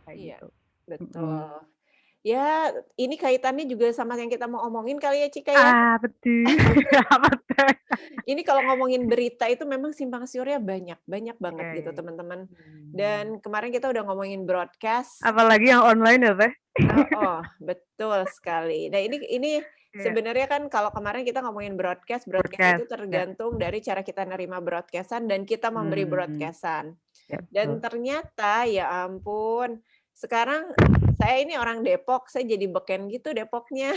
kayak Iya, gitu. betul. Mhm. Ya, ini kaitannya juga sama yang kita mau omongin kali ya, Cika, ya? Ah, betul. Apa tuh? Ini kalau ngomongin berita itu memang simpang siurnya banyak, banyak banget Iya gitu, iya. teman-teman. Mmm. Dan kemarin kita udah ngomongin broadcast. Apalagi yang online ya, Teh. Oh, betul sekali. Nah, ini Iya, sebenarnya kan kalau kemarin kita ngomongin broadcast, broadcast itu broadcast, ya. tergantung dari cara kita nerima broadcast-an dan kita memberi Mmm, broadcast-an. ya Dan betul. ternyata, ya ampun, sekarang saya ini orang Depok, saya jadi beken gitu Depoknya.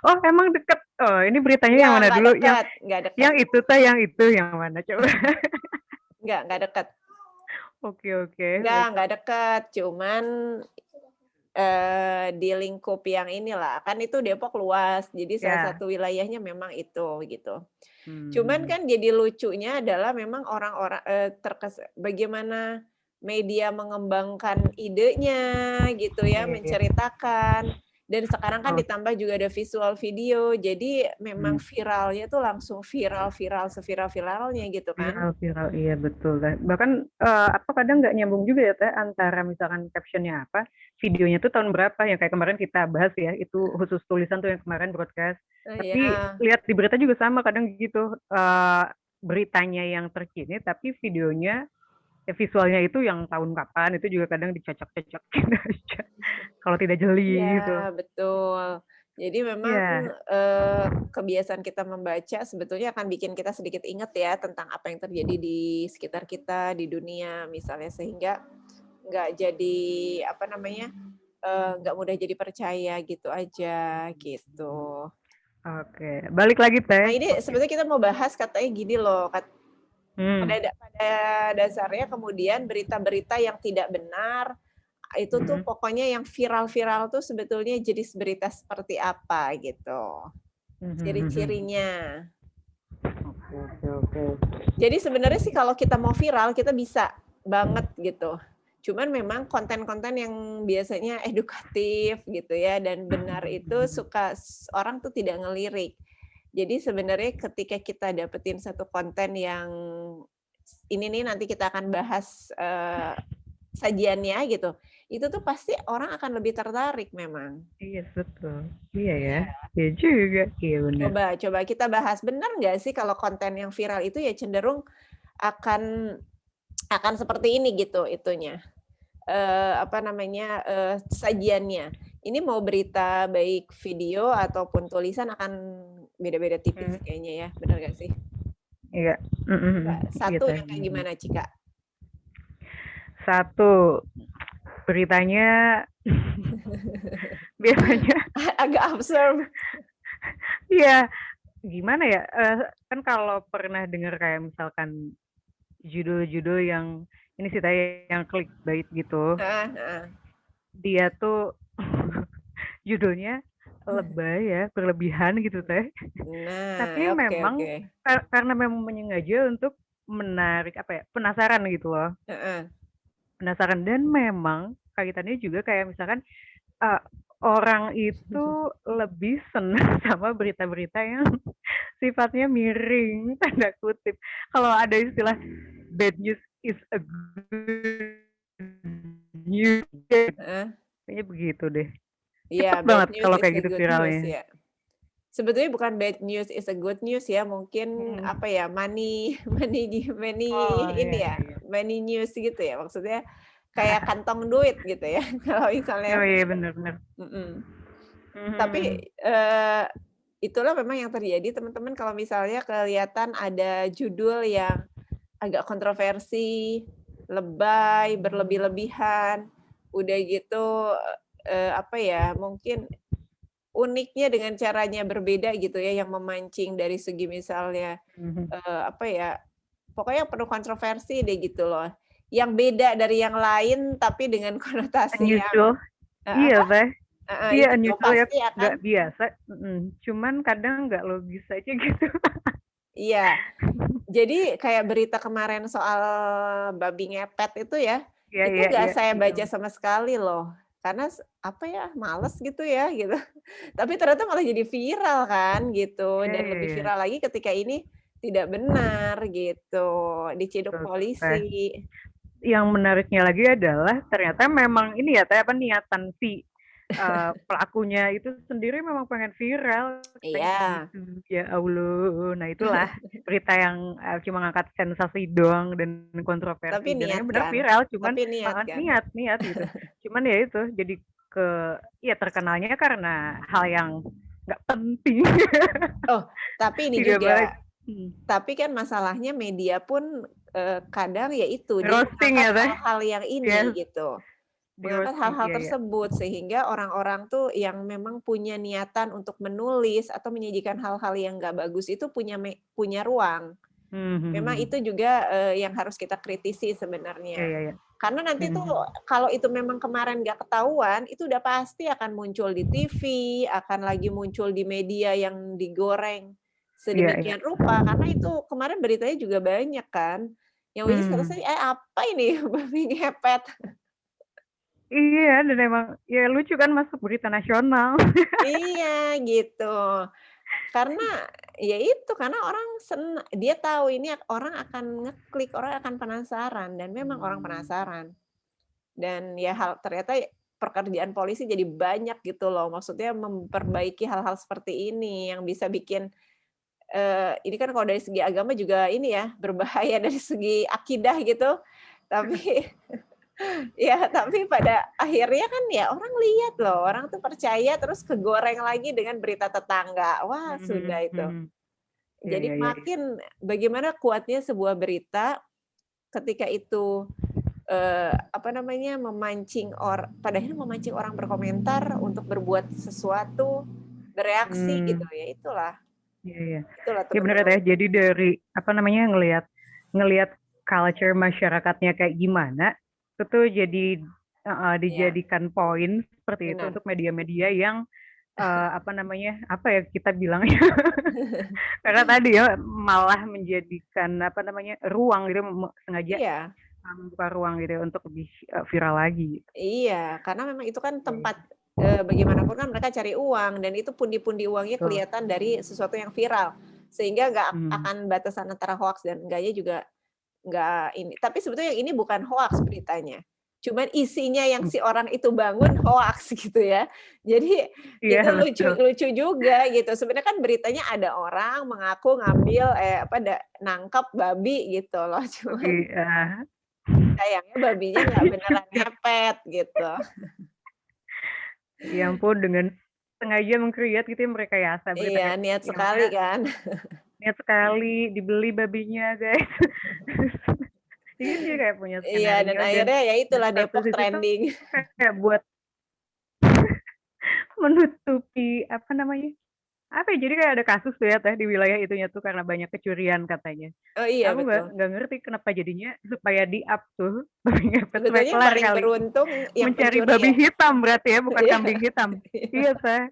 Oh, emang deket? Oh, ini beritanya yang mana Nggak dulu? Yang deket, nggak deket, yang itu Teh, yang itu yang mana coba? nggak deket. Oke oke Nggak oke. deket, cuman, di lingkup yang inilah, kan itu Depok luas, jadi salah Ya. satu wilayahnya memang itu, gitu. Mmm, Cuman mhm. kan jadi lucunya adalah memang orang-orang bagaimana media mengembangkan idenya gitu ya, Iya iya. menceritakan, dan sekarang kan Oh, ditambah juga ada visual video, jadi memang mmm. viralnya tuh langsung viral-viral, seviral-viralnya gitu kan. Viral viral, iya betul, Teh. Bahkan, atau kadang nggak nyambung juga ya, Teh, antara misalkan caption-nya apa, videonya tuh tahun berapa, yang kayak kemarin kita bahas ya, itu khusus tulisan tuh yang kemarin broadcast. Tapi Iya. lihat di berita juga sama kadang gitu, beritanya yang terkini, tapi videonya, ya visualnya itu yang tahun kapan, itu juga kadang dicocok-cocokin aja, kalau tidak Iya, jeli gitu. betul. Jadi memang, Iya, kebiasaan kita membaca sebetulnya akan bikin kita sedikit ingat ya tentang apa yang terjadi di sekitar kita, di dunia misalnya, sehingga nggak jadi, apa namanya, nggak mudah jadi percaya gitu aja, gitu. oke. Balik lagi, Nah, Teh, ini oke. sebetulnya kita mau bahas katanya gini loh, Hmm. pada dasarnya kemudian berita-berita yang tidak benar, itu tuh Mhm. pokoknya yang viral-viral tuh sebetulnya jenis berita seperti apa gitu, Mhm mhm. ciri-cirinya. Oke oke oke. Jadi sebenarnya sih kalau kita mau viral kita bisa banget gitu. Cuman memang konten-konten yang biasanya edukatif gitu ya dan benar itu suka orang tuh tidak ngelirik. Jadi sebenarnya ketika kita dapetin satu konten yang ini nih nanti kita akan bahas, sajiannya gitu, itu tuh pasti orang akan lebih tertarik memang. Iya betul. Iya ya. Iya. Iya juga. Iya bener. Coba coba kita bahas, benar nggak sih kalau konten yang viral itu ya cenderung akan seperti ini gitu itunya, apa namanya, sajiannya. Ini mau berita baik video ataupun tulisan akan beda-beda tipis Mmm, kayaknya ya, bener nggak sih? iya. Mhm Coba mhm. Iya satu Teh, yang kayak bener gimana, bener. Cika? Satu, beritanya biasanya Agak absurd. iya, gimana ya, kan kalau pernah dengar kayak misalkan judul-judul yang ini sih Teh, yang clickbait gitu, Heeh heeh. dia tuh judulnya lebay ya, berlebihan gitu Teh. Tapi Nah, oke oke. memang karena memang menyengaja untuk menarik, apa ya, penasaran gitu loh. Heeh. Penasaran dan memang kaitannya juga kayak misalkan, eee, orang itu lebih senang sama berita-berita yang sifatnya "miring" tanda kutip. Kalau ada istilah bad news is a good news, Heeh. kayaknya begitu deh. Cepet Iya, bad banget news kalau is kayak a gitu good news viralnya. ya. Sebetulnya bukan bad news is a good news ya, mungkin Mhm. apa ya, money Oh, iya ini iya ya, iya. money news gitu ya, maksudnya kayak kantong duit gitu ya, kalau misalnya Oh iya, bener bener. mhm. Mhm. Tapi, itulah memang yang terjadi teman-teman kalau misalnya kelihatan ada judul yang agak kontroversi, lebay, berlebih-lebihan, udah gitu, apa ya, mungkin uniknya dengan caranya berbeda gitu ya, yang memancing dari segi misalnya, Mhm. apa ya, pokoknya penuh kontroversi deh gitu loh. Yang beda dari yang lain, tapi dengan konotasi yang Unusual. heeh, Iya, Teh. Iya, itu tuh unusual ya, pasti nggak akan biasa, cuman kadang nggak logis aja gitu. iya. Jadi kayak berita kemarin soal babi ngepet itu ya, Iya itu iya nggak iya, saya baca mhm. sama sekali loh. Karena apa ya, males gitu ya, gitu. Tapi ternyata malah jadi viral kan, gitu. Iya Dan iya lebih iya, viral lagi ketika ini tidak benar gitu, diciduk betul betul, Teh. polisi. yang menariknya lagi adalah ternyata memang ini ya, apa niatan si pelakunya itu sendiri memang pengen viral kayak Iya, gitu. Ya Allah. Nah, itulah berita yang cuma ngangkat sensasi doang dan tapi kontroversi dan niat akhirnya benar kan? viral cuman Tapi niat kan? niat niat gitu. Cuman ya itu jadi ke ya terkenalnya karena hal yang nggak penting. Oh, tapi ini Tidak baik. juga, tapi kan masalahnya media pun kadang ya itu dia Roasting mengangkat ya teh. hal-hal yang Yes, ini gitu. di Mengangkat roasting. hal-hal Iya ya. tersebut sehingga orang-orang tuh yang memang punya niatan untuk menulis atau menyajikan hal-hal yang nggak bagus itu punya ruang. Memang itu juga yang harus kita kritisi Iya sebenarnya. iya iya. Karena nanti tuh kalau itu memang kemarin nggak ketahuan, itu udah pasti akan muncul di TV, akan lagi muncul di media yang digoreng Iya iya. sedemikian rupa. Karena itu kemarin beritanya juga banyak kan. Yang which is Hmm. selesai, apa ini babi ngepet? Iya, dan emang ya lucu kan masuk berita nasional. Iya gitu. Karena ya itu, karena orang dia tahu ini orang akan ngeklik, orang akan penasaran dan memang orang penasaran. Dan ya ternyata pekerjaan polisi jadi banyak gitu loh, maksudnya memperbaiki hal-hal seperti ini yang bisa bikin ini kan kalau dari segi agama juga ini ya, berbahaya dari segi akidah gitu. Tapi ya, tapi pada akhirnya kan ya orang lihat loh, orang tuh percaya terus kegoreng lagi dengan berita tetangga. Wah, sudah itu. Iya Jadi iya iya iya. makin bagaimana kuatnya sebuah berita ketika itu apa namanya, pada akhirnya memancing orang berkomentar untuk berbuat sesuatu, bereaksi gitu Mmm, ya, itulah iya iya. itulah Ya bener ya, teman-teman. Teh, jadi dari apa namanya, ngelihat ngelihat culture masyarakatnya kayak gimana, itu tuh jadi Iya, dijadikan poin seperti itu benar. untuk media-media yang apa namanya, apa ya kita bilangnya, karena tadi ya malah menjadikan apa namanya, ruang gitu, sengaja Iya. membuka ruang gitu ya untuk lebih viral lagi. Iya, karena memang itu kan Iya iya, tempat, bagaimanapun kan mereka cari uang dan itu pundi-pundi uangnya betul. kelihatan dari sesuatu yang viral. Sehingga nggak Mhm. akan batasan antara hoaks dan enggaknya juga nggak ini. Tapi sebetulnya yang ini bukan hoaks beritanya. Cuman isinya yang si orang itu bangun hoaks gitu ya. Jadi Iya, itu lucu betul. lucu juga gitu. Sebenarnya kan beritanya ada orang mengaku ngambil, nangkep babi gitu loh. Cuman Lebih sayangnya babinya nggak beneran juga. ngepet gitu. Ya ampun, dengan sengaja meng-create gitu ya merekayasa berita Iya, kayak niat yang sekali mana kan. niat sekali dibeli babinya, guys. Jadi dia kayak punya Iya, dan skenario akhirnya ya dan itulah Depok purpose itu tuh trending. kayak buat menutupi apa namanya, apa ya, jadi kayak ada kasus tuh ya Teh di wilayah itunya tuh karena banyak kecurian katanya. Oh iya, Aku nggak betul. ngerti kenapa jadinya supaya di-up tuh babi ngepet supaya Sebetulnya yang kelar paling kali. beruntung yang Mencari babi pencuri ya. hitam berarti ya, bukan Iya. kambing hitam. Iya Teh,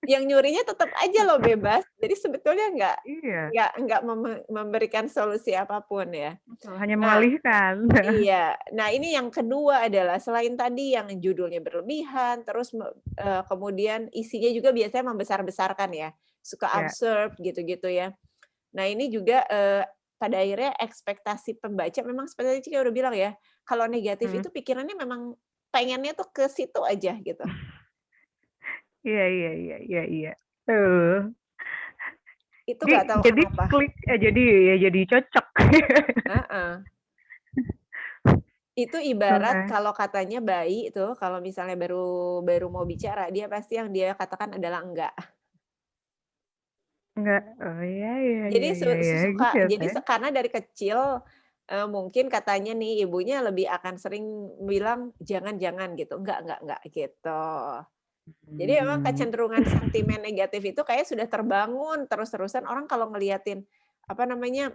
Yang nyurinya tetap aja loh bebas. Jadi sebetulnya iya, nggak memberikan solusi apapun ya. betul, hanya Nah, mengalihkan. iya. Nah, ini yang kedua adalah selain tadi yang judulnya berlebihan, terus kemudian isinya juga biasanya membesar-besarkan ya, suka Ya, absurd gitu-gitu ya. Nah, ini juga, pada akhirnya ekspektasi pembaca memang seperti tadi Cika udah bilang ya, kalau negatif mhm. itu pikirannya memang pengennya tuh ke situ aja gitu. Iya iya iya iya iya. Betul. Itu Jadi nggak tahu jadi kenapa. klik jadi ya jadi cocok. Heeh. Itu ibarat Heeh. kalau katanya bayi itu, kalau misalnya baru baru mau bicara, dia pasti yang dia katakan adalah enggak. Enggak, oh iya iya Jadi iya iya iya, gitu ya, Teh? karena dari kecil, mungkin katanya nih ibunya lebih akan sering bilang, "Jangan jangan," gitu, enggak," gitu. Jadi memang Mmm. kecenderungan sentimen negatif itu kayaknya sudah terbangun terus-terusan orang kalau ngeliatin, apa namanya,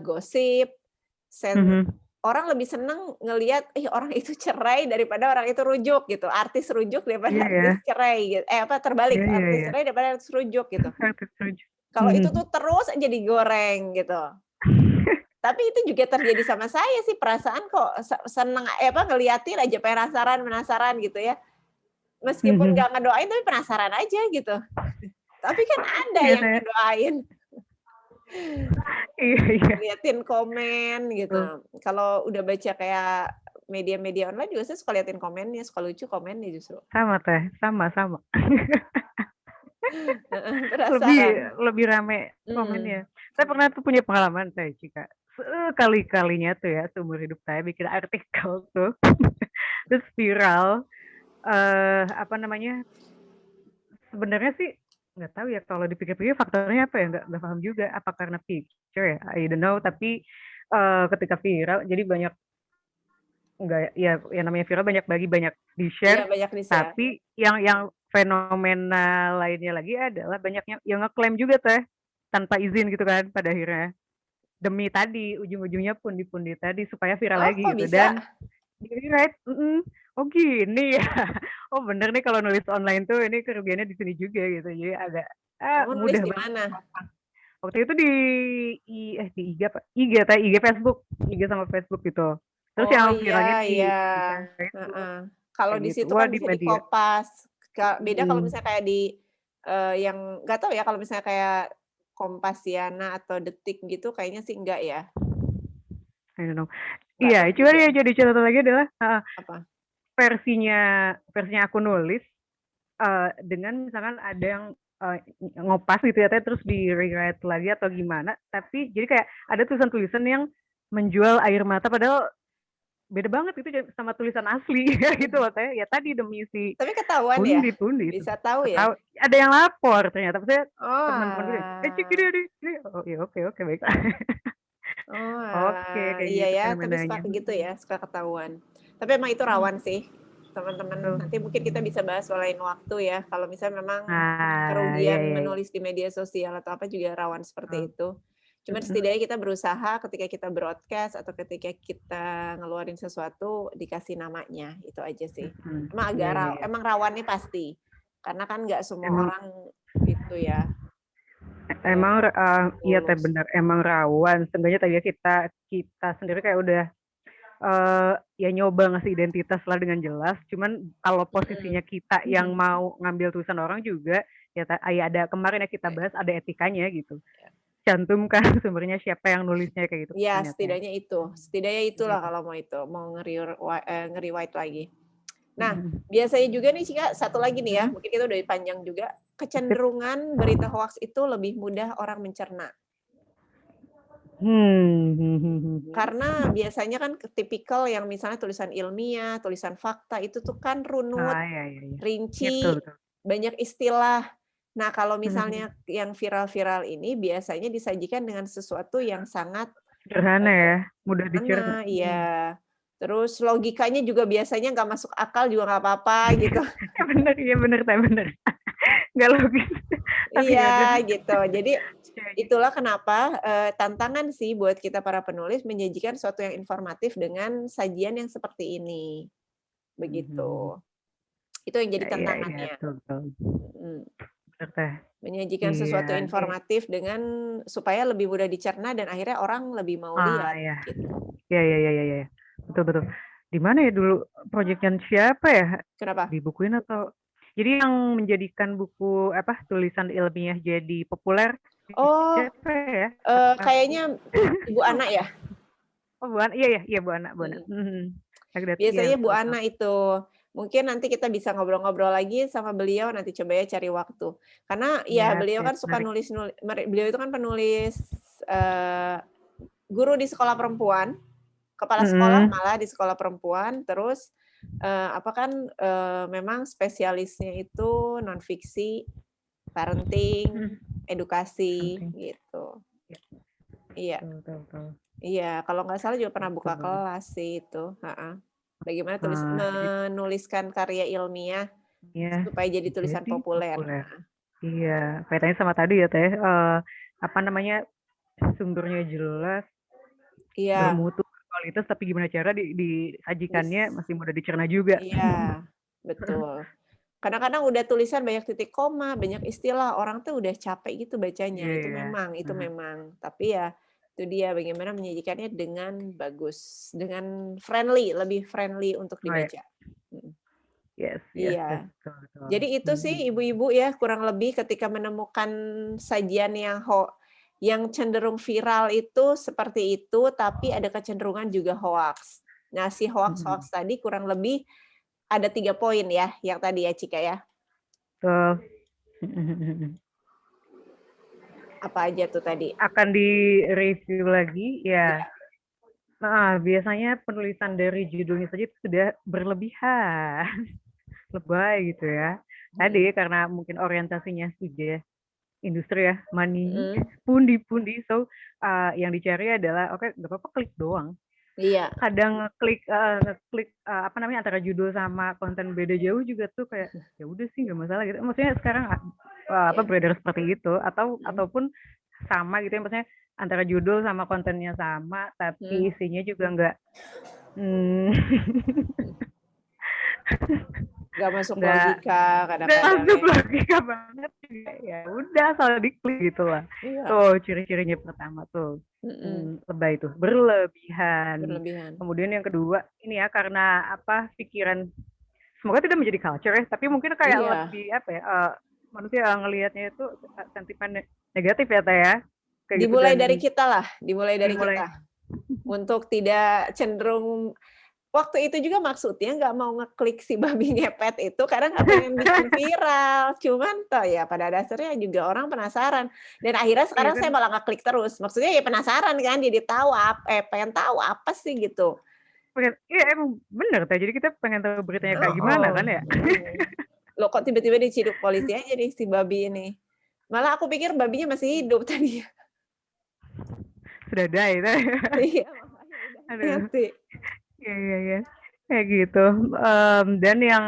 gosip, Mhm. orang lebih seneng ngelihat, ih orang itu cerai daripada orang itu rujuk gitu, artis rujuk Iya daripada artis ya. cerai terbalik, Iya iya artis iya. cerai daripada artis rujuk gitu. Aku setuju. Kalau itu tuh Mhm. terus aja digoreng gitu. Tapi itu juga terjadi sama saya sih perasaan kok seneng ngeliatin aja penasaran penasaran gitu ya. Meskipun Mhm. nggak ngedoain tapi penasaran aja gitu. Tapi kan ada Iya, yang Teh. ngedoain. Iya iya, Liatin komen gitu. betul. Kalau udah baca kayak media-media online juga saya suka liatin komennya, suka lucu komennya justru. Sama Teh, sama sama. Heeh, Lebih penasaran. lebih rame Mhm. komennya. Saya pernah tuh punya pengalaman saya Cika, sekali-kalinya tuh ya seumur hidup saya bikin artikel tuh, terus viral, apa namanya, sebenarnya sih nggak tahu ya kalau dipikir-pikir faktornya apa ya, nggak paham juga, apa karena picture ya, I don't know, tapi, ketika viral jadi banyak nggak ya yang namanya viral banyak bagi, banyak Iya di-share, banyak di-share. tapi yang fenomena lainnya lagi adalah banyaknya yang ngeklaim juga Teh, tanpa izin gitu kan pada akhirnya. Demi tadi, ujung-ujungnya pundi-pundi tadi supaya viral Oh lagi kok gitu bisa? dan di-rewrite oh gini ya, oh bener nih kalau nulis online tuh ini kerugiannya di sini juga gitu, jadi agak, Kamu nulis mudah di banget mana? gampang. Waktu itu di IG apa, IG Teh, IG Facebook, IG sama Facebook gitu. Terus Oh yang iya viralnya iya, di Facebook, heeh. Kalau kayak di gitu. situ Wah kan di bisa media di-kopas. Beda kalau mhm, misalnya kayak di, yang nggak tahu ya kalau misalnya kayak Kompasiana atau Detik gitu kayaknya sih enggak ya? I don't know. Nggak Iya, tahu cuman juga. yang jadi catatan lagi adalah heeh, Apa? versinya versinya aku nulis, dengan misalkan ada yang, ngopas gitu ya Teh, terus di-rewrite lagi atau gimana, tapi jadi kayak ada tulisan-tulisan yang menjual air mata padahal beda banget itu sama tulisan asli gitu Mhm. loh Teh, ya tadi demi si Tapi ketahuan ya? pundi-pundi itu. Bisa tahu ya? Ketahu ada yang lapor ternyata, maksudnya teman-teman gue, Cik Oalah. ini," oh ya oke oke baiklah. Oke, Oalah, kayak iya gitu ya, tapi suka fenomenanya, begitu ya, suka ketahuan. Tapi emang itu mhm, rawan sih, teman-teman. betul. Nanti mungkin kita bisa bahas lain waktu ya, kalau misalnya memang Nah, iya kerugian iya iya, menulis di media sosial atau apa juga rawan seperti betul, itu. Cuman mhm setidaknya kita berusaha ketika kita broadcast atau ketika kita ngeluarin sesuatu dikasih namanya, itu aja sih. mhm, Emang iya agak iya iya. emang rawannya pasti, karena kan nggak semua Emang orang itu ya, emang, iya Teh, tulus. bener, emang rawan. Seenggaknya tadi ya kita kita sendiri kayak udah, ya nyoba ngasih identitas lah dengan jelas, cuman kalau Mhm. posisinya kita yang mau ngambil tulisan orang juga, ya ada kemarin ya kita bahas ada etikanya gitu. Cantumkan sumbernya siapa yang nulisnya kayak gitu Iya, kan ya Teh. setidaknya itulah Gitu. kalau mau itu, mau nge-rewrite lagi. Nah, Mhm biasanya juga nih Cika, satu lagi nih ya, mhm. mungkin kita udah panjang juga, Sip. kecenderungan berita hoaks itu lebih mudah orang mencerna. Mhm mhm. Karena biasanya kan tipikal yang misalnya tulisan ilmiah, tulisan fakta itu tuh kan runut, Ah, iya iya iya. Iya betul rinci, betul. banyak istilah. Nah, kalau Mhm mhm. misalnya yang viral-viral ini biasanya disajikan dengan sesuatu yang sangat Sederhana ya, mudah dicerna. sederhana, Mhm. iya. Terus logikanya juga biasanya nggak masuk akal juga nggak apa-apa gitu. Bener, iya bener Teh, bener. Nggak logis, tapi Iya, ya udah. gitu. Jadi Iya iya. itulah kenapa, tantangan sih buat kita para penulis menyajikan sesuatu yang informatif dengan sajian yang seperti ini, Mhm mhm. begitu. Itu yang jadi Iya iya iya, tantangannya, betul betul. mhm. Bener Teh. Menyajikan Iya, sesuatu informatif dengan supaya lebih mudah dicerna dan akhirnya orang lebih mau ah, lihat, iya. gitu. Iya iya iya iya iya. Betul betul. Di mana ya dulu projeknya siapa ya? Kenapa? Dibukuin atau jadi yang menjadikan buku apa, tulisan ilmiah jadi populer Oh, siapa ya? Apa kayaknya Ibu Ana ya? oh Bu Ana, iya iya iya Bu Ana Bu Ana. Mhm. Mhm. Agak iya Biasanya Bu betul betul. Ana itu. Mungkin nanti kita bisa ngobrol-ngobrol lagi sama beliau, nanti coba ya cari waktu. Karena ya Iya, beliau sip, kan suka menarik. nulis beliau itu kan penulis, eee, guru di sekolah perempuan, kepala sekolah Mhm. malah di sekolah perempuan, terus, apa kan, memang spesialisnya itu non-fiksi, parenting, Mhm. edukasi, Penting. gitu. Iya, Iya. betul betul betul. Iya, kalau nggak salah juga pernah Gitu. buka kelas sih itu, heeh. Bagaimana Jadi menuliskan karya ilmiah ya supaya jadi tulisan jadi populer, populer. heeh. Iya, kaitannya sama tadi ya Teh, apa namanya, sumbernya jelas, Iya, bermutu, berkualitas, tapi gimana cara dis disajikannya masih mudah dicerna juga. iya, betul. Kadang-kadang udah tulisan banyak titik koma, banyak istilah, orang tuh udah capek gitu bacanya, Iya iya. itu Mhm. memang. Tapi ya, itu dia bagaimana menyajikannya dengan bagus, dengan friendly, lebih friendly untuk Oh ya, dibaca. Mhm, yes yes yes, iya. betul betul. Jadi itu sih Mhm. ibu-ibu ya kurang lebih ketika menemukan sajian yang Yang cenderung viral itu seperti itu, tapi ada kecenderungan juga hoaks. Nah, si hoaks-hoaks tadi kurang lebih ada 3 poin ya, yang tadi ya, Cika ya? Betul. Apa aja tuh tadi? Akan direview lagi, ya. Ya. Nah, biasanya penulisan dari judulnya saja itu sudah berlebihan. Lebay gitu ya. Tadi karena mungkin orientasinya sudah industri ya, money, pundi-pundi. So, yang dicari adalah, oke, nggak apa-apa klik doang. Iya. Kadang ngeklik apa namanya, antara judul sama konten beda jauh juga tuh kayak, ya udah sih nggak masalah gitu. Maksudnya sekarang beredar seperti itu, ataupun sama gitu ya, maksudnya antara judul sama kontennya sama, tapi isinya juga nggak nggak masuk logika nggak kadang-kadang masuk ya. logika banget juga. Ya udah, asal diklik gitu lah. Iya. Tuh ciri-cirinya pertama tuh. Lebay tuh, berlebihan. Kemudian yang kedua ini ya, karena apa, pikiran, semoga tidak menjadi culture ya, tapi mungkin kayak lebih apa ya, manusia ngelihatnya itu sentimen negatif ya Teh ya. Kayak dimulai gitu, dari kita lah, dimulai dari kita. Untuk tidak cenderung, waktu itu juga maksudnya nggak mau ngeklik si babi ngepet itu karena nggak pengen bikin viral. Cuman toh ya pada dasarnya juga orang penasaran. Dan akhirnya sekarang saya malah ngeklik terus. Maksudnya ya penasaran kan, jadi tahu pengen tahu apa sih gitu. Iya emang bener Teh, jadi kita pengen tahu beritanya kayak gimana kan ya. Loh kok tiba-tiba diciduk polisi aja nih si babi ini. Malah aku pikir babinya masih hidup tadi. Sudah die itu. Iya, aduh. Iya. Kayak gitu. Dan yang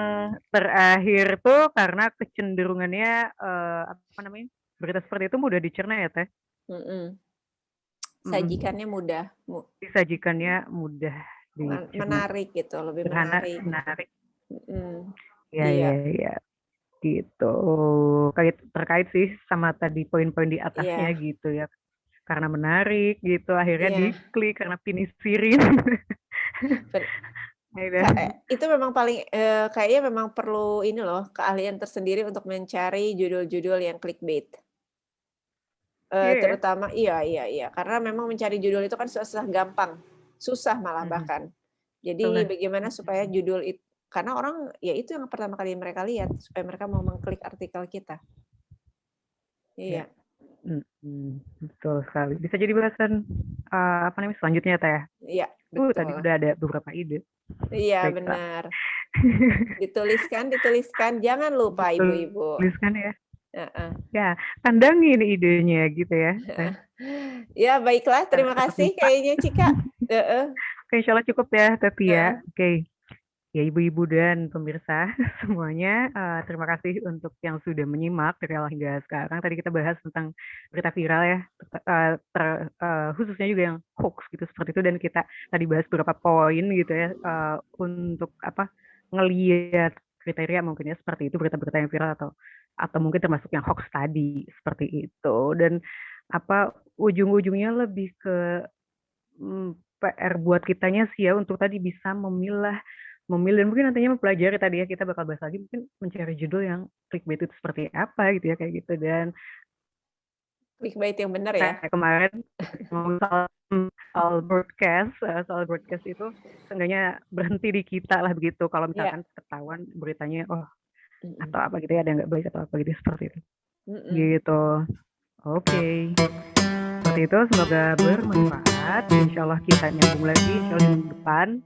terakhir tuh karena kecenderungannya apa namanya, berita seperti itu mudah dicerna ya Teh. Sajikannya mudah. Disajikannya mudah. Menarik gitu, lebih menarik. Iya. Gitu. Terkait sih sama tadi poin-poin di atasnya gitu ya. Karena menarik gitu, akhirnya diklik karena pinisirin. Itu memang paling kayaknya memang perlu ini loh, keahlian tersendiri untuk mencari judul-judul yang clickbait. Terutama iya, karena memang mencari judul itu kan susah gampang, susah malah bahkan. Jadi bagaimana supaya judul itu, karena orang ya itu yang pertama kali mereka lihat, supaya mereka mau mengklik artikel kita. Iya. Betul sekali. Bisa jadi bahasan apa namanya selanjutnya Teh ya? Iya, betul. Tadi udah ada beberapa ide. Iya, benar. Dituliskan, jangan lupa ibu-ibu. Tuliskan ya. Ya, kandangin idenya gitu ya. Ya, baiklah, terima kasih kayaknya Cika. Oke, insya Allah cukup ya Teti ya. Oke. Ya ibu-ibu dan pemirsa semuanya, terima kasih untuk yang sudah menyimak dari awal hingga sekarang. Tadi kita bahas tentang berita viral ya, khususnya juga yang hoax gitu seperti itu, dan kita tadi bahas beberapa poin gitu ya, untuk apa, ngelihat kriteria mungkin ya seperti itu, berita-berita yang viral atau mungkin termasuk yang hoax tadi seperti itu. Dan apa, ujung-ujungnya lebih ke PR buat kitanya sih ya, untuk tadi bisa memilih dan mungkin nantinya mempelajari tadi ya, kita bakal bahas lagi mungkin mencari judul yang clickbait itu seperti apa gitu ya, kayak gitu. Dan clickbait yang benar ya. Kemarin soal broadcast itu seenggaknya berhenti di kita lah begitu, kalau misalkan ketahuan beritanya atau apa gitu ya, ada nggak baik atau apa gitu seperti itu. Gitu. Oke. Seperti itu, semoga bermanfaat. Insya Allah kita nyambung lagi insya Allah minggu depan.